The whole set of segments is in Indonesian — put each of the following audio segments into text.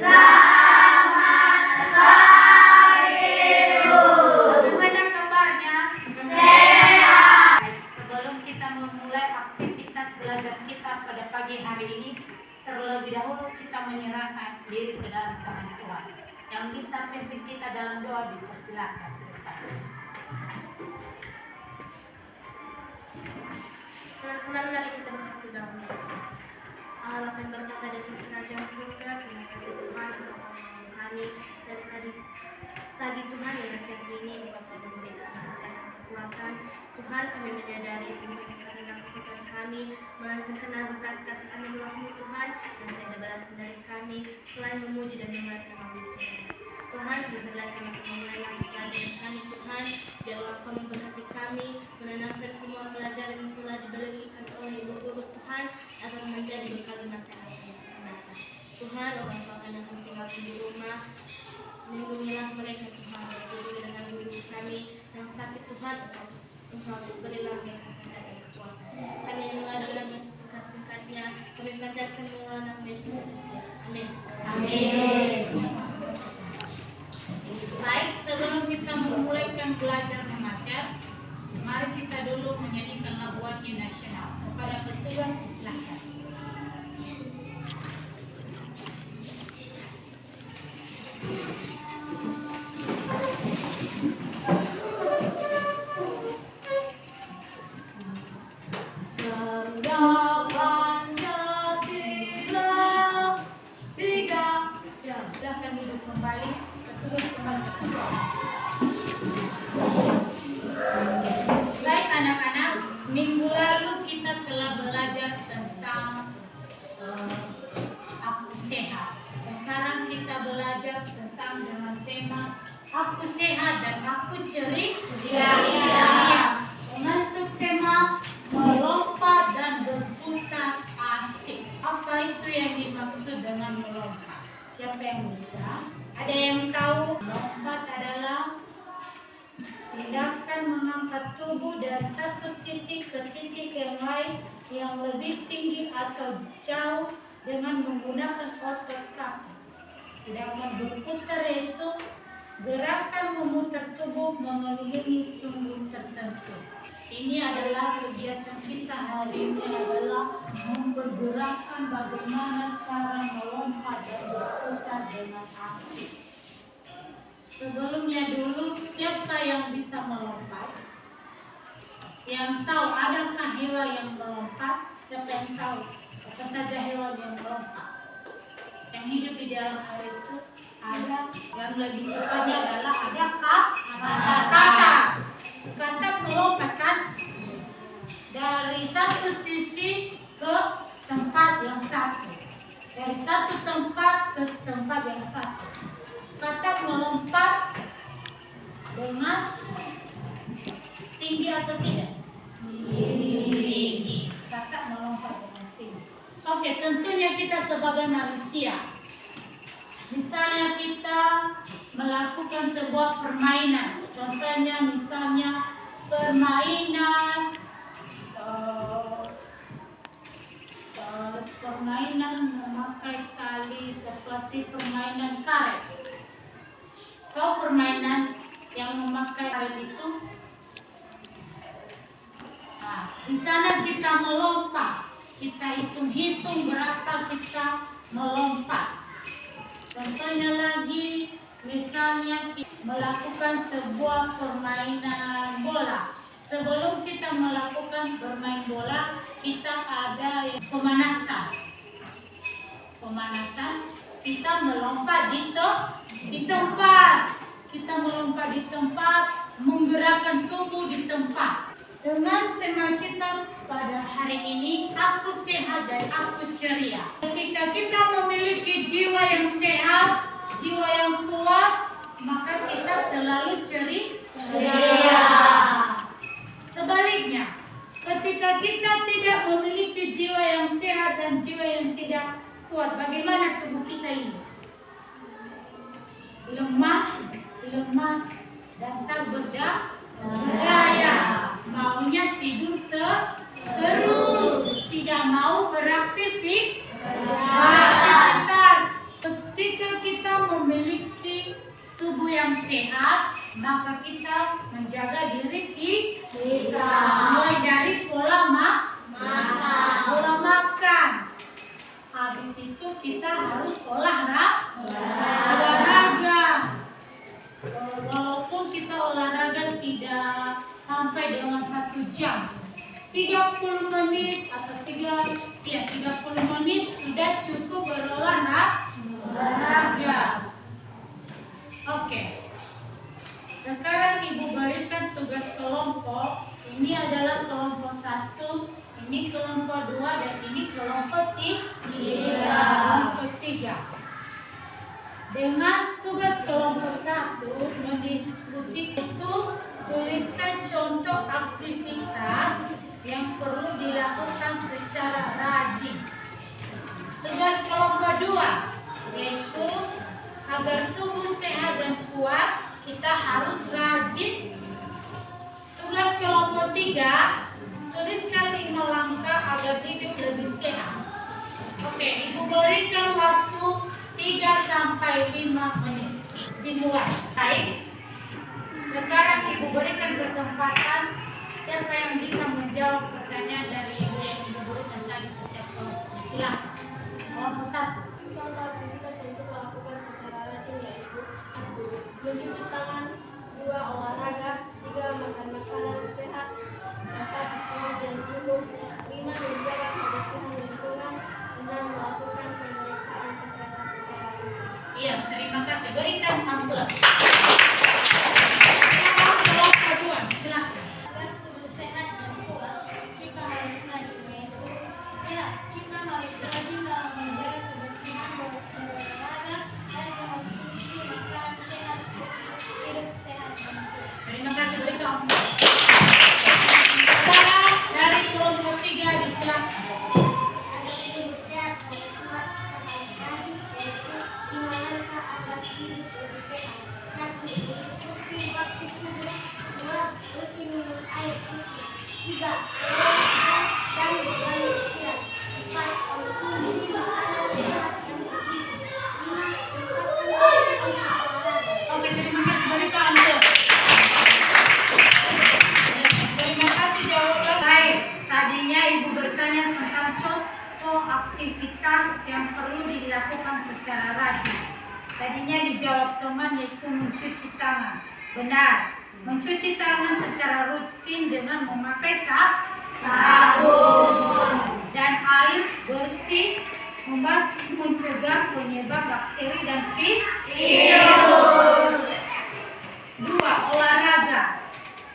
Selamat pagi, Bu. Bagaimana kabarnya? Sehat. Baik, sebelum kita memulai aktivitas belajar kita pada pagi hari ini, terlebih dahulu kita menyerahkan diri ke dalam tangan Tuhan. Yang bisa pimpin kita dalam doa dipersilakan. Kembali lagi kita bersatu dalam doa. Allah yang berkata dari kerajaan surga, terima kasih Tuhan untuk menolong kami dari tadi Tuhan yang siang ini Engkau telah memberikan kesehatan kekuatan. Tuhan, kami menyadari Tuhan karena lakukan kami melainkan karena bekas kasih anugerah-Mu Tuhan yang tidak balas dari kami selain memuji dan membaca kami semua. Tuhan, sebentar lagi kami akan memulai pelajaran kami Tuhan. Biarlah Kau memberkati kami, menanamkan semua pelajaran yang telah diberikan oleh Ibu Guru Tuhan agar menjadi bekal masa yang akan datang. Tuhan, orang-orang yang kami tinggalkan di rumah, lindungilah mereka Tuhan, begitu juga dengan guru kami yang sakit Tuhan, Engkau berilah mereka kesehatan dan kekuatan. Kami mendoa dalam masa singkat-singkatnya, kami panjatkan mengulang nama Yesus Kristus. Amin. Amin. Baik, sebelum kita memulaikan belajar mengajar, mari kita dulu menyanyikan lagu wajib nasional. Kepada petugas disilakan. Silakan duduk kembali. Petugas kembali ke tempat. Baik anak-anak, minggu lalu kita telah belajar tentang aku sehat. Sekarang kita belajar tentang dengan tema aku sehat dan aku ceria. Dengan subtema melompat dan berputar asik. Apa itu yang dimaksud dengan melompat? Siapa yang bisa? Ada yang tahu? Melompat adalah tindakan mengangkat tubuh dari satu titik ke titik yang lain yang lebih tinggi atau jauh dengan menggunakan otot kaki. Sedangkan berputar yaitu gerakan memutar tubuh mengelilingi sumbu tertentu. Ini adalah kegiatan kita hari ini adalah mempergerakan bagaimana cara melompat dan berputar dengan asik. Sebelumnya dulu, siapa yang bisa melompat? Yang tahu adakah hewan yang melompat? Siapa yang tahu? Apa saja hewan yang melompat? Yang hidup di dalam air itu ada, yang lebih tepatnya adalah ada katak. Katak melompat kan? Dari satu sisi ke tempat yang satu. Dari satu tempat ke tempat yang satu. Katak melompat dengan tinggi atau tidak? Tinggi. Katak melompat dengan tinggi. Oke, tentunya kita sebagai manusia, misalnya kita melakukan sebuah permainan. Contohnya misalnya permainan memakai tali seperti permainan karet. Kau permainan yang memakai karet itu, di sana kita melompat, kita hitung berapa kita melompat. Contohnya lagi, misalnya kita melakukan sebuah permainan bola. Sebelum kita melakukan bermain bola, kita ada pemanasan. Kita melompat di tempat. Kita melompat di tempat, menggerakkan tubuh di tempat. Dengan tema kita pada hari ini, aku sehat dan aku ceria. Ketika kita memiliki jiwa yang sehat, jiwa yang kuat, maka kita selalu ceria. Sebaliknya, ketika kita tidak memiliki jiwa yang sehat dan jiwa yang tidak kuat, bagaimana tubuh kita ini? Lemah, lemas, dan tak berdaya. Maunya tidur terus, tidak mau beraktivitas. Ketika Habis itu kita harus olahraga. Walaupun kita olahraga tidak sampai dengan 1 jam, 30 menit atau 30 menit sudah cukup berolahraga. Oke. Sekarang Ibu berikan tugas kelompok. Ini adalah kelompok 1, ini kelompok 2, dan ini kelompok 3. Dengan tugas kelompok 1 mendiskusi itu, tuliskan contoh aktivitas yang perlu dilakukan secara rajin. Tugas kelompok 2 yaitu agar tubuh sehat dan kuat kita harus rajin. Tugas kelompok 3, tuliskan 5 langkah agar hidup lebih sehat. Oke, Ibu berikan waktu 3 sampai 5 menit. Dimulai. Baik. Sekarang Ibu berikan kesempatan siapa yang bisa menjawab pertanyaan dari Ibu yang Ibu berikan tadi setiap kelompok. Silakan. Kelompok 1. Contoh aktivitas yang kita lakukan secara rajin yaitu 1. Mencuci tangan, 2. Olahraga, 3. Makan makanan sehat, 4. Istirahat yang cukup, 5. Menjaga kebersihan lingkungan, 6. Melakukan pemeriksaan kesehatan secara rutin. Iya, terima kasih. Berikan amplop. Kelompok 2, silakan. Agar tubuh sehat dan kuat, kita harus rajin yaitu kita harus rajin dalam menjaga kebersihan, berolahraga, dan mengonsumsi makanan sehat untuk hidup sehat dan kuat. Terima kasih, berikan amplop. Sekarang dari kelompok 3 disilakan. Agar hidup sehat dan kuat, kita harus rajin yaitu 5 langkah agar hidup lebih sehat. 1. Mencukupi waktu tidur, 2. Rutin minum air putih, 3. Olahraga dan bergaya istirahat, 4. Konsumsi makanan sehat dan bergizi, 5. Sempatkan waktu untuk olahraga. Oke, terima kasih, berikan amplop. Terima kasih jawaban. Baik, tadinya Ibu bertanya tentang contoh aktivitas yang perlu dilakukan secara rajin. Tadinya dijawab teman yaitu mencuci tangan. Benar, mencuci tangan secara rutin dengan memakai sabun dan air bersih membantu mencegah penyebab bakteri dan virus. 2. Olahraga.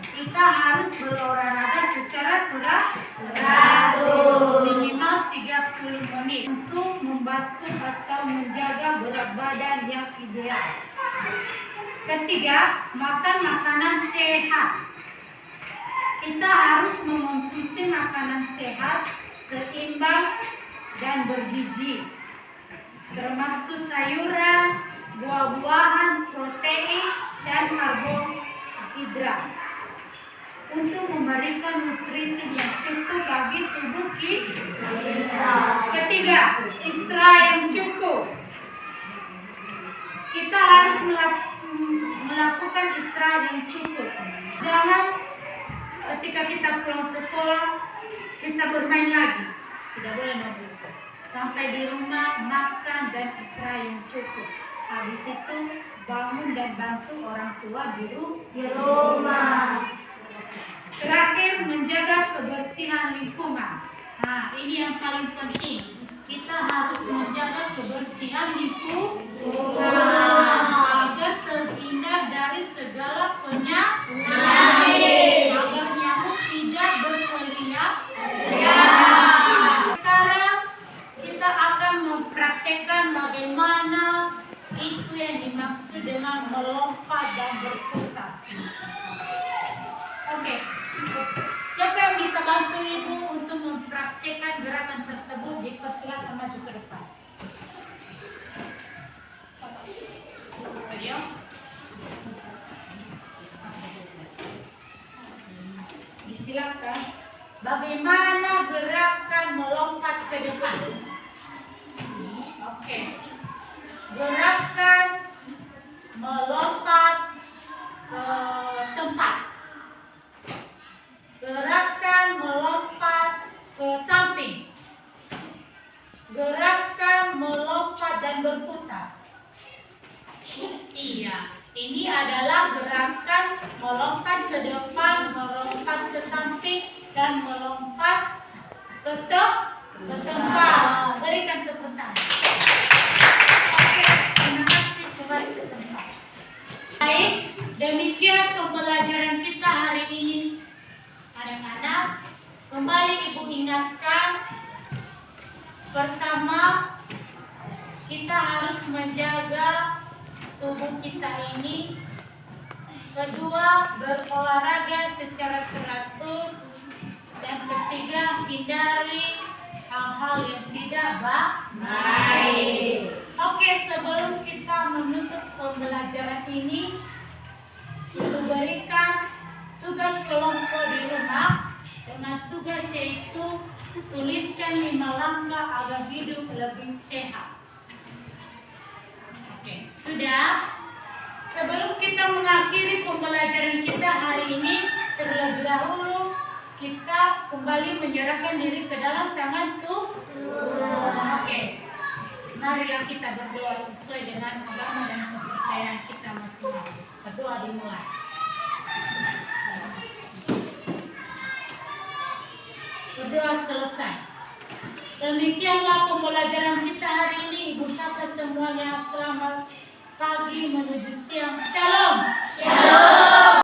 Kita harus berolahraga secara teratur minimal 30 menit untuk membantu atau menjaga berat badan yang ideal. Ketiga, makan makanan sehat. Kita harus mengonsumsi makanan sehat, seimbang, dan bergizi, termasuk sayuran, buah-buahan, protein, dan karbohidrat, untuk memberikan nutrisi yang cukup bagi tubuh kita. Ketiga, istirahat yang cukup. Kita harus melakukan istirahat yang cukup. Jangan ketika kita pulang sekolah kita bermain lagi. Tidak boleh begitu. Sampai di rumah makan dan istirahat yang cukup. Habis itu bangun dan bantu orang tua di rumah. Terakhir, menjaga kebersihan lingkungan. Nah, ini yang paling penting. Kita harus menjaga kebersihan lingkungan agar terhindar dari segala penyakit, agar nyamuk tidak berkeliaran. Sekarang kita akan mempraktekkan bagaimana itu yang dimaksud dengan melompat dan berputar. Oke. Siapa yang bisa bantu Ibu untuk mempraktikkan gerakan tersebut? Dipersilakan maju ke depan. Ayo. Disilakan. Bagaimana gerakan melompat ke depan? Oke. Gerakan melompat ke tempat. Gerakan melompat ke samping. Gerakan yang berputar. Iya, ini adalah gerakan melompat ke depan, melompat ke samping, dan melompat ke tempat. Berikan tepuk tangan. Oke, terima kasih. Kembali ke tempat. Baik, demikian pembelajaran kita hari ini. Anak-anak, kembali Ibu ingatkan, pertama, kita harus menjaga tubuh kita ini. Kedua, berolahraga secara teratur. Yang ketiga, hindari hal-hal yang tidak baik. Oke, sebelum kita menutup pembelajaran ini, Ibu berikan tugas kelompok di rumah dengan tugas yaitu tuliskan 5 langkah agar hidup lebih sehat. Oke, sudah. Sebelum kita mengakhiri pembelajaran kita hari ini, terlebih dahulu kita kembali menyerahkan diri ke dalam tangan Tuhan. Oke, marilah kita berdoa sesuai dengan agama dan kepercayaan kita masing-masing. Berdoa dimulai. Berdoa selesai. Demikianlah pembelajaran kita hari ini. Ibu sapa semuanya, selamat pagi menuju siang. Shalom. Shalom.